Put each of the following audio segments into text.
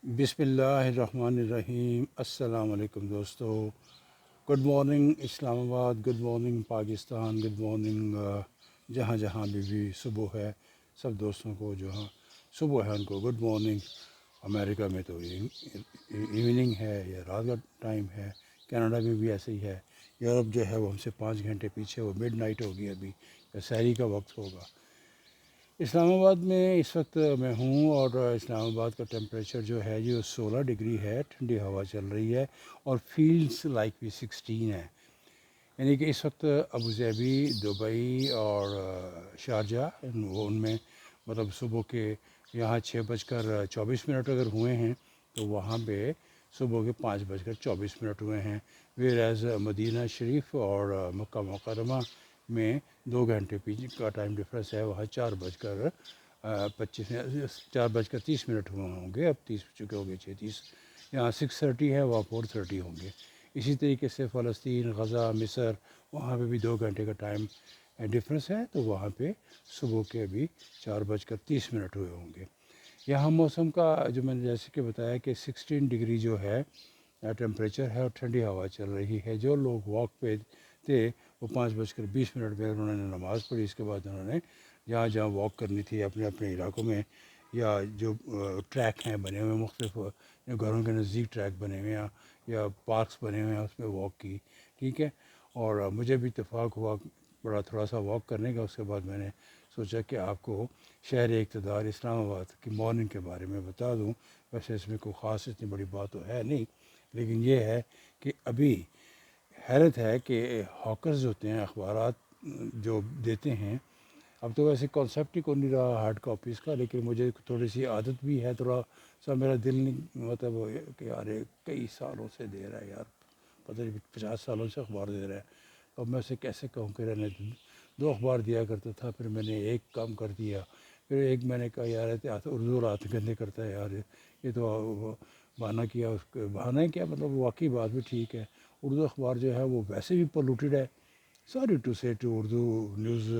بسم اللہ الرحمن الرحیم۔ السلام علیکم دوستو، گڈ مارننگ اسلام آباد، good morning Pakistan, good morning جہاں جہاں بھی صبح ہے۔ سب دوستوں کو جو ہاں صبح ہے ان کو گڈ مارننگ۔ امریکہ میں تو ایوننگ ہے یا رات کا ٹائم ہے، کینیڈا میں بھی ایسے ہی ہے۔ یورپ جو ہے وہ ہم سے 5 گھنٹے پیچھے، وہ مڈ نائٹ ہوگی ابھی، یا سحری کا وقت ہوگا۔ اسلام آباد میں اس وقت میں ہوں، اور اسلام آباد کا ٹیمپریچر جو ہے جو 16 ڈگری ہے، ٹھنڈی ہوا چل رہی ہے، اور فیلز لائک بھی 16 ہے۔ یعنی کہ اس وقت ابوظہبی، دبئی اور شارجہ ان میں مطلب صبح کے یہاں 6:24 اگر ہوئے ہیں تو وہاں پہ صبح کے 5:24 ہوئے ہیں۔ ویئر مدینہ شریف اور مکہ مکرمہ میں 2 گھنٹے پیچھے کا ٹائم ڈفرینس ہے، وہاں 4:30 ہوئے ہوں گے، اب 30 چکے ہوں گے، 6:30۔ یہاں 6:30 ہے، وہاں 4:30 ہوں گے۔ اسی طریقے سے فلسطین، غزہ، مصر، وہاں پہ بھی 2 گھنٹے کا ٹائم ڈفرینس ہے، تو وہاں پہ صبح کے ابھی 4:30 ہوئے ہوں گے۔ یہاں موسم کا جو میں نے جیسے کہ بتایا کہ 16 ڈگری جو ہے ٹیمپریچر ہے، اور ٹھنڈی ہوا چل رہی ہے۔ جو لوگ واک پہ تھے وہ 5:20 پہ انہوں نے نماز پڑھی، اس کے بعد انہوں نے جہاں جہاں واک کرنی تھی اپنے اپنے علاقوں میں، یا جو ٹریک ہیں بنے ہوئے مختلف، جو گھروں کے نزدیک ٹریک بنے ہوئے ہیں یا پارکس بنے ہوئے ہیں، اس میں واک کی، ٹھیک ہے۔ اور مجھے بھی اتفاق ہوا بڑا تھوڑا سا واک کرنے کا۔ اس کے بعد میں نے سوچا کہ آپ کو شہر اقتدار اسلام آباد کی مارننگ کے بارے میں بتا دوں۔ ویسے اس میں کوئی خاص اتنی بڑی بات تو ہے نہیں، لیکن یہ ہے کہ ابھی حیرت ہے کہ ہاکرز ہوتے ہیں، اخبارات جو دیتے ہیں، اب تو ویسے کانسیپٹ ہی کو نہیں رہا ہارڈ کاپیز کا، لیکن مجھے تھوڑی سی عادت بھی ہے، تھوڑا سا میرا دل نہیں مطلب کہ یار کئی سالوں سے دے رہا ہے، یار پتہ نہیں 50 سالوں سے اخبار دے رہا ہے، اب میں اسے کیسے کہوں کہ رہنے دوں۔ 2 اخبار دیا کرتا تھا، پھر میں نے ایک کام کر دیا، پھر ایک میں نے کہا یار اردو ہاتھ گندے کرتا ہے یار، یہ تو بہانہ کیا، اس کو بہانہ کیا مطلب واقعی بات بھی ٹھیک ہے۔ اردو اخبار جو ہے وہ ویسے بھی پولوٹیڈ ہے، سوری ٹو سے ٹو اردو نیوز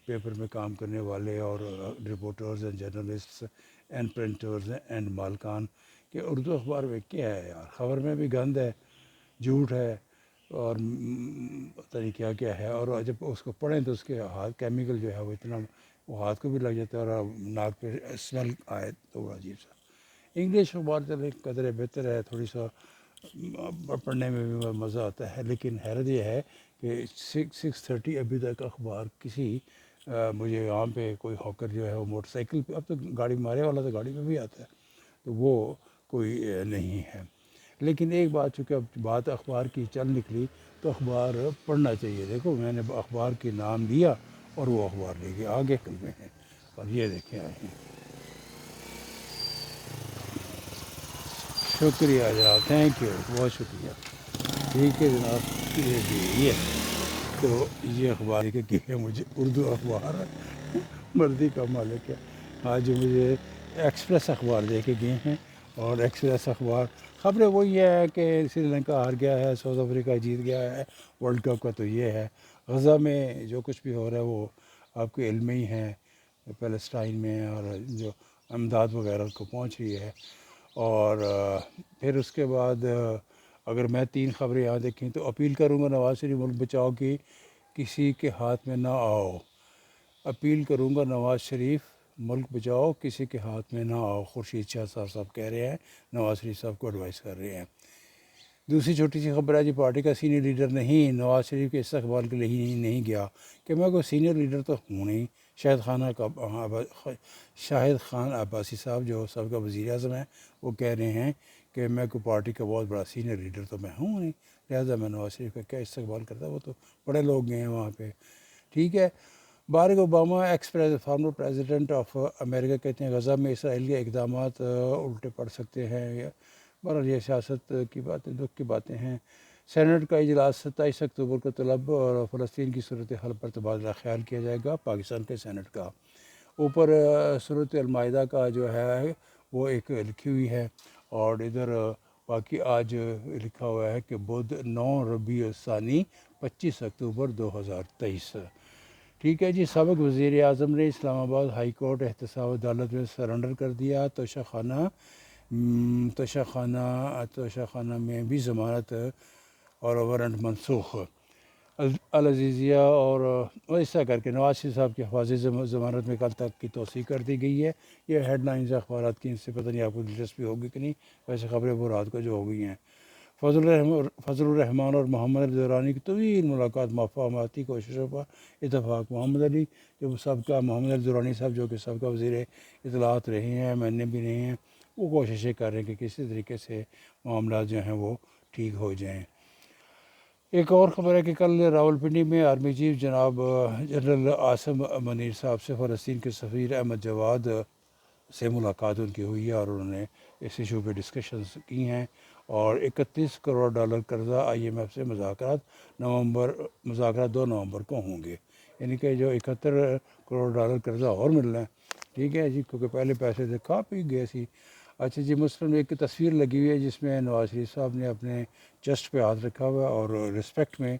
پیپر میں کام کرنے والے اور reporters and journalists and printers and مالکان، کہ اردو اخبار میں کیا ہے یار، خبر میں بھی گند ہے، جھوٹ ہے، اور پتہ نہیں کیا کیا ہے، اور جب اس کو پڑھیں تو اس کے ہاتھ کیمیکل جو ہے وہ اتنا وہ ہاتھ کو بھی لگ جاتا ہے، اور ناک پہ اسمیل آئے تو وہ عجیب سا۔ انگلش اخبار چلے قدرے بہتر ہے، تھوڑی سا پڑھنے میں بھی مزہ آتا ہے، لیکن حیرت یہ ہے کہ 6:30 ابھی تک اخبار کسی مجھے یہاں پہ کوئی ہاکر جو ہے وہ موٹر سائیکل پہ، اب تو گاڑی مارے والا تو گاڑی پہ بھی آتا ہے، تو وہ کوئی نہیں ہے۔ لیکن ایک بات، چونکہ اب بات اخبار کی چل نکلی تو اخبار پڑھنا چاہیے۔ دیکھو میں نے اخبار کے نام دیا اور وہ اخبار لے کے آگے کلمے ہیں، اور یہ دیکھیں آئے ہیں۔ شکریہ جناب، تھینک یو، بہت شکریہ۔ ٹھیک ہے جناب، یہ تو یہ اخبار کہ ہے مجھے اردو اخبار مرضی کا مالک ہے۔ آج مجھے ایکسپریس اخبار دے کے گئے ہیں، اور ایکسپریس اخبار خبریں وہی ہے کہ سری لنکا ہار گیا ہے، ساؤتھ افریقہ جیت گیا ہے ورلڈ کپ کا، تو یہ ہے۔ غزہ میں جو کچھ بھی ہو رہا ہے وہ آپ کے علم میں ہی ہے، پیلسٹائن میں، اور جو امداد وغیرہ کو پہنچ رہی ہے۔ اور پھر اس کے بعد اگر میں 3 خبریں یہاں دیکھیں تو اپیل کروں گا نواز شریف ملک بچاؤ کی، کسی کے ہاتھ میں نہ آؤ۔ اپیل کروں گا نواز شریف ملک بچاؤ، کسی کے ہاتھ میں نہ آؤ، خورشید شاہ صاحب کہہ رہے ہیں، نواز شریف صاحب کو ایڈوائس کر رہے ہیں۔ دوسری چھوٹی سی خبر ہے جی، پارٹی کا سینئر لیڈر نہیں نواز شریف کے استقبال کے لیے ہی نہیں گیا، کہ میں کوئی سینئر لیڈر تو ہوں نہیں۔ شاہد خان عباسی صاحب جو سب کا وزیر اعظم ہیں، وہ کہہ رہے ہیں کہ میں کوئی پارٹی کا بہت بڑا سینئر لیڈر تو میں ہوں نہیں، لہٰذا میں نواز شریف کا کیا استقبال کرتا، وہ تو بڑے لوگ گئے ہیں وہاں پہ، ٹھیک ہے۔ Barack Obama former president of America کہتے ہیں غزہ میں اسرائیل کے اقدامات الٹے پڑ سکتے ہیں۔ بہرحال یہ سیاست کی باتیں، دکھ کی باتیں ہیں۔ سینٹ کا اجلاس 27 اکتوبر کو طلب اور فلسطین کی صورتحال پر تبادلہ خیال کیا جائے گا، پاکستان کے سینٹ کا۔ اوپر صورت المائدہ کا جو ہے وہ ایک لکھی ہوئی ہے، اور ادھر باقی آج لکھا ہوا ہے کہ بدھ 9 ربیع الثانی 25 اکتوبر 2023۔ ٹھیک ہے جی، سابق وزیر اعظم نے اسلام آباد ہائی کورٹ احتساب عدالت میں سرنڈر کر دیا، توشہ خانہ میں بھی ضمانت اور وارنٹ منسوخ۔ العزیزیہ اور ایسا کر کے نواز شریف صاحب کی حفاظتی ضمانت میں کل تک کی توسیع کر دی گئی ہے۔ یہ ہیڈ لائنز اخبارات کی، ان سے پتہ نہیں آپ کو دلچسپی ہوگی کہ نہیں، ویسے خبریں وہ رات کو جو ہو گئی ہیں۔ فضل الرحمان اور محمد علی دورانی کی طویل ملاقات، مفاہمتی کوششوں پر اتفاق۔ محمد علی محمد علی دورانی صاحب جو کہ سابقہ وزیر اطلاعات رہے ہیں، ایم بھی رہے ہیں، وہ کوششیں کر رہے ہیں کہ کسی طریقے سے معاملات جو ہیں وہ ٹھیک ہو جائیں۔ ایک اور خبر ہے کہ کل راولپنڈی میں آرمی چیف جناب جنرل عاصم منیر صاحب سے فلسطین کے سفیر احمد جواد سے ملاقات ان کی ہوئی ہے، اور انہوں نے اس ایشو پہ ڈسکشنز کی ہیں، اور 31 کروڑ ڈالر قرضہ IMF سے مذاکرات 2 نومبر کو ہوں گے، یعنی کہ جو 71 کروڑ ڈالر قرضہ اور ملنا ہے، ٹھیک ہے جی، کیونکہ پہلے پیسے سے کھا پی گئے سی۔ اچھا جی، مسلم ایک تصویر لگی ہوئی ہے جس میں نواز شریف صاحب نے اپنے چیسٹ پہ ہاتھ رکھا ہوا ہے، اور رسپیکٹ میں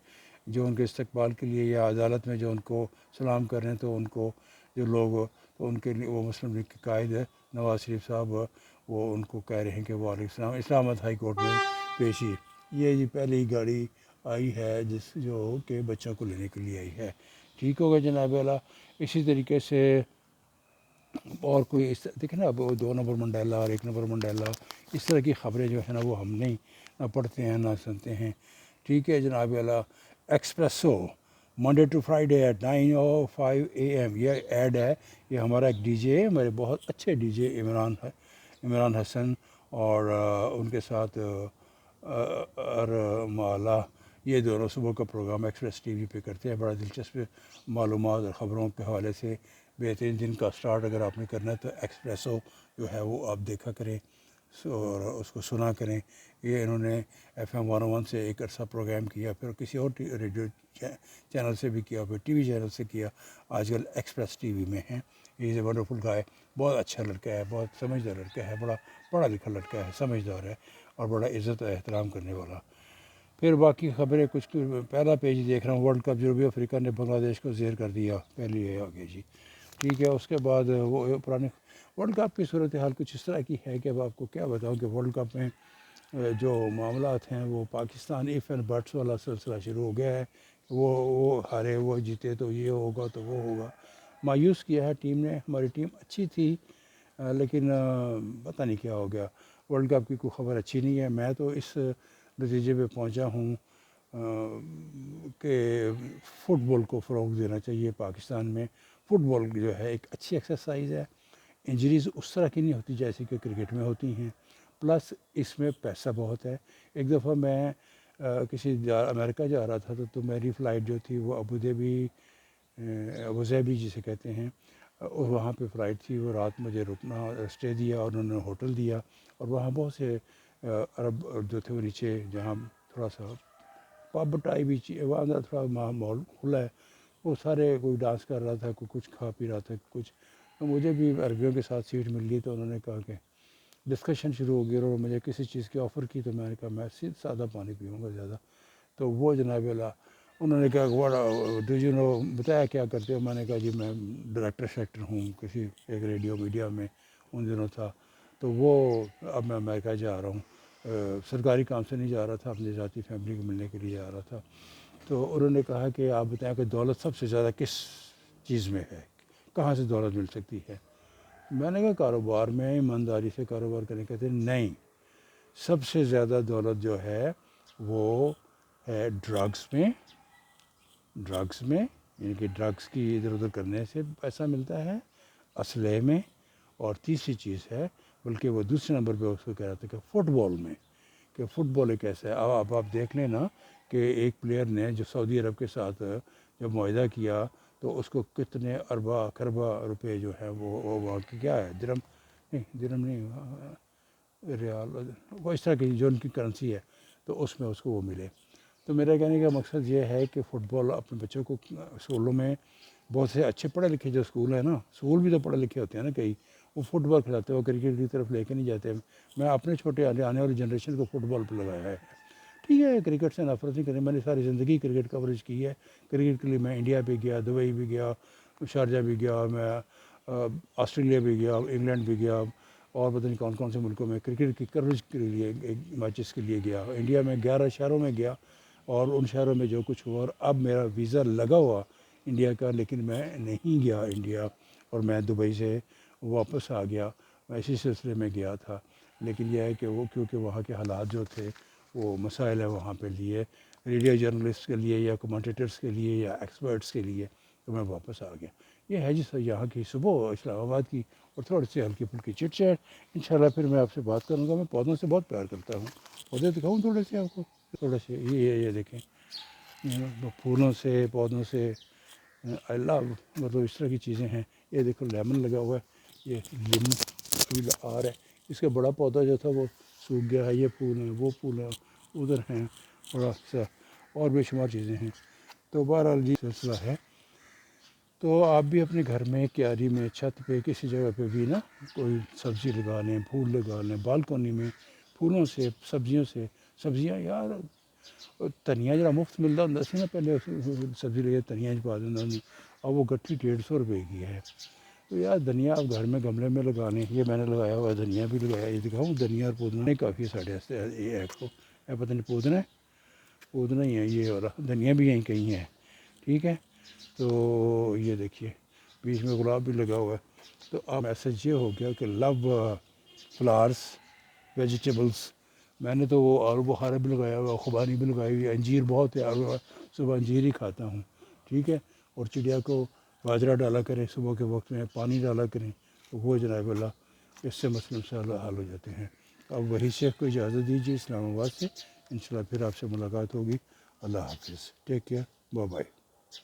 جو ان کے استقبال کے لیے یا عدالت میں جو ان کو سلام کر رہے ہیں، تو ان کو جو لوگ تو ان کے لیے وہ مسلم لیگ کے قائد ہے نواز شریف صاحب، وہ ان کو کہہ رہے ہیں کہ وعلیکم السلام، اسلام آباد ہائی کورٹ میں پیشی۔ یہ جی پہلی گاڑی آئی ہے جو کہ بچوں کو لینے کے لیے آئی ہے، ٹھیک ہوگا جناب اعلیٰ۔ اسی طریقے سے اور کوئی دیکھیں نا، اب 2 نمبر منڈیلا اور 1 نمبر منڈیلا، اس طرح کی خبریں جو ہے نا وہ ہم نہیں نہ پڑھتے ہیں نہ سنتے ہیں، ٹھیک ہے جناب اعلیٰ۔ Espresso Monday to Friday at 9:05 AM، یہ ایڈ ہے، یہ ہمارا ایک DJ ہے، ہمارے بہت اچھے DJ عمران حسن اور ان کے ساتھ ارمالا، یہ دونوں صبح کا پروگرام ایکسپریس TV پہ کرتے ہیں، بڑا دلچسپ معلومات اور خبروں کے حوالے سے بہترین دن کا سٹارٹ اگر آپ نے کرنا ہے تو ایکسپریسو جو ہے وہ آپ دیکھا کریں اور اس کو سنا کریں۔ یہ انہوں نے FM 101 سے ایک عرصہ پروگرام کیا، پھر کسی اور ریڈیو چینل سے بھی کیا، پھر TV چینل سے کیا، آج کل ایکسپریس TV میں ہیں۔ یہ ونڈرفل گائے، بہت اچھا لڑکا ہے، بہت سمجھدار لڑکا ہے، بڑا پڑھا لکھا لڑکا ہے، سمجھدار ہے، اور بڑا عزت و احترام کرنے والا۔ پھر باقی خبریں کچھ پہلا پیج دیکھ رہا ہوں، ورلڈ کپ جنوبی افریقہ نے بنگلہ دیش کو زیر کر دیا، پہلی ہے آگے جی، ٹھیک ہے۔ اس کے بعد وہ پرانے ورلڈ کپ کی صورتحال کچھ اس طرح کی ہے کہ اب آپ کو کیا بتاؤں کہ ورلڈ کپ میں جو معاملات ہیں وہ پاکستان ایف اینڈ بٹس والا سلسلہ شروع ہو گیا ہے، وہ ہارے وہ جیتے تو یہ ہوگا تو وہ ہوگا، مایوس کیا ہے ٹیم نے۔ ہماری ٹیم اچھی تھی لیکن پتہ نہیں کیا ہو گیا، ورلڈ کپ کی کوئی خبر اچھی نہیں ہے۔ میں تو اس نتیجے پہ پہنچا ہوں کہ فٹ بال کو فروغ دینا چاہیے پاکستان میں۔ فٹ بال جو ہے ایک اچھی ایکسرسائز ہے، انجریز اس طرح کی نہیں ہوتی جیسے کہ کرکٹ میں ہوتی ہیں، پلس اس میں پیسہ بہت ہے۔ ایک دفعہ میں امریکہ جا رہا تھا تو میری فلائٹ جو تھی وہ ابوظہبی جسے کہتے ہیں، وہاں پہ فلائٹ تھی، وہ رات مجھے رکنا اسٹے دیا اور انہوں نے ہوٹل دیا، اور وہاں بہت سے عرب جو تھے وہ نیچے جہاں تھوڑا سا پب ٹائی بھی وہاں اندر تھوڑا ماحول کھلا ہے، وہ سارے کوئی ڈانس کر رہا تھا، کوئی کچھ کھا پی رہا تھا کچھ، تو مجھے بھی عربیوں کے ساتھ سیٹ مل گئی، تو انہوں نے کہا کہ ڈسکشن شروع ہو گئی، اور مجھے کسی چیز کی آفر کی، تو میں نے کہا میں سادہ پانی پیوں گا زیادہ، تو وہ جناب اللہ انہوں نے کہا ڈو یو نو، بتایا کیا کرتے ہو، میں نے کہا جی میں ڈائریکٹر ہوں کسی ایک ریڈیو میڈیا میں ان دنوں تھا، تو وہ اب میں امریکہ جا رہا ہوں، سرکاری کام سے نہیں جا رہا تھا، اپنی ذاتی فیملی کو ملنے کے لیے جا رہا تھا۔ تو انہوں نے کہا کہ آپ بتائیں کہ دولت سب سے زیادہ کس چیز میں ہے، کہاں سے دولت مل سکتی ہے؟ میں نے کہا کاروبار میں، ایمانداری سے کاروبار کرنے، کہتے ہیں نہیں، سب سے زیادہ دولت جو ہے وہ ہے ڈرگس میں، یعنی کہ ڈرگس کی ادھر ادھر کرنے سے پیسہ ملتا ہے، اسلحے میں، اور تیسری چیز ہے، بلکہ وہ دوسرے نمبر پہ اس کو کہہ رہا تھا کہ فٹ بال میں، کہ فٹ بال ایک ایسا ہے، اب آپ دیکھ لیں نا کہ ایک پلیئر نے جو سعودی عرب کے ساتھ جب معاہدہ کیا تو اس کو کتنے اربہ خربہ روپے جو ہے وہ وہاں کی کیا ہے، درم نہیں ریال، وہ اس طرح کی جو ان کی کرنسی ہے، تو اس میں اس کو وہ ملے۔ تو میرا کہنے کا مقصد یہ ہے کہ فٹ بال اپنے بچوں کو اسکولوں میں، بہت سے اچھے پڑھے لکھے جو اسکول ہیں نا، اسکول بھی تو پڑھے لکھے ہوتے ہیں نا کئی، وہ فٹ بال کھلاتے ہیں، وہ کرکٹ کی طرف لے کے نہیں جاتے۔ میں اپنے چھوٹے آنے والی جنریشن کو فٹ بال پہ لگایا ہے، ٹھیک ہے کرکٹ سے نفرت نہیں کریں، میں نے ساری زندگی کرکٹ کوریج کی ہے، کرکٹ کے لیے میں انڈیا بھی گیا، دبئی بھی گیا، شارجہ بھی گیا، میں آسٹریلیا بھی گیا، انگلینڈ بھی گیا، اور پتہ نہیں کون کون سے ملکوں میں کرکٹ کی کوریج کے لیے میچز کے لیے گیا، انڈیا میں 11 شہروں میں گیا، اور ان شہروں میں جو کچھ ہوا، اور اب میرا ویزا لگا ہوا انڈیا کا، لیکن میں نہیں گیا انڈیا، اور میں دبئی سے واپس آ گیا، میں اسی سلسلے میں گیا تھا، لیکن یہ ہے کہ وہ کیونکہ وہاں کے حالات جو تھے وہ مسائل ہے وہاں پہ لیے ریڈیو جرنلسٹ کے لیے یا کمنٹیٹرس کے لیے یا ایکسپرٹس کے لیے، تو میں واپس آ گیا۔ یہ ہے جس یہاں کی صبح اسلام آباد کی، اور تھوڑی سی ہلکی پھلکی چٹ چیٹ۔ انشاءاللہ پھر میں آپ سے بات کروں گا۔ میں پودوں سے بہت پیار کرتا ہوں، پودے دکھاؤں تھوڑے سے آپ کو، تھوڑے سے یہ دیکھیں، پھولوں سے، پودوں سے آئی لو، مطلب اس طرح کی چیزیں ہیں۔ یہ دیکھو لیمن لگا ہوا ہے، یہ لیمو ابھی آ رہا ہے، اس کا بڑا پودا جو تھا وہ سوکھ گیا ہے، یہ پھول ہیں، وہ پھول ہیں، ادھر ہیں بڑا سا، اور بے شمار چیزیں ہیں۔ تو بہرحال جی سلسلہ ہے، تو آپ بھی اپنے گھر میں، کیاری میں، چھت پہ، کسی جگہ پہ بھی نا کوئی سبزی لگا لیں، پھول لگا لیں، بالکونی میں پھولوں سے، سبزیوں سے، سبزیاں یار دھنیا جڑا مفت ملتا ہوں سی نا پہلے، سبزی لے دھنیا پا دینا، اب وہ گٹھی 150 روپے کی ہے۔ تو یار دھنیا آپ گھر میں گملے میں لگا لیں، یہ میں نے لگایا ہوا ہے، دھنیا بھی لگایا، یہ دکھاؤں دھنیا اور پودنا کافی ساڑھے واسطے یہ ایپ کو، پتہ نہیں پودنا ہی ہے یہ والا، دھنیا بھی یہیں کہیں ہے، ٹھیک ہے۔ تو یہ دیکھیے بیچ میں گلاب بھی لگا ہوا ہے۔ تو اب میسج یہ ہو گیا کہ لو فلاورس ویجیٹیبلس۔ میں نے تو وہ آلو بخارا بھی لگایا ہوا، خوبانی بھی لگائی ہوئی ہے، انجیر بہت ہے، صبح انجیر ہی کھاتا ہوں، ٹھیک ہے۔ اور چڑیا کو باجرہ ڈالا کریں صبح کے وقت میں، پانی ڈالا کریں، تو وہ جناب اللہ اس سے مسئلے انشاءاللہ حل ہو جاتے ہیں۔ اب وہی شیخ کو اجازت دیجیے اسلام آباد سے، انشاءاللہ پھر آپ سے ملاقات ہوگی۔ اللہ حافظ، ٹیک کیئر، بائے بائے۔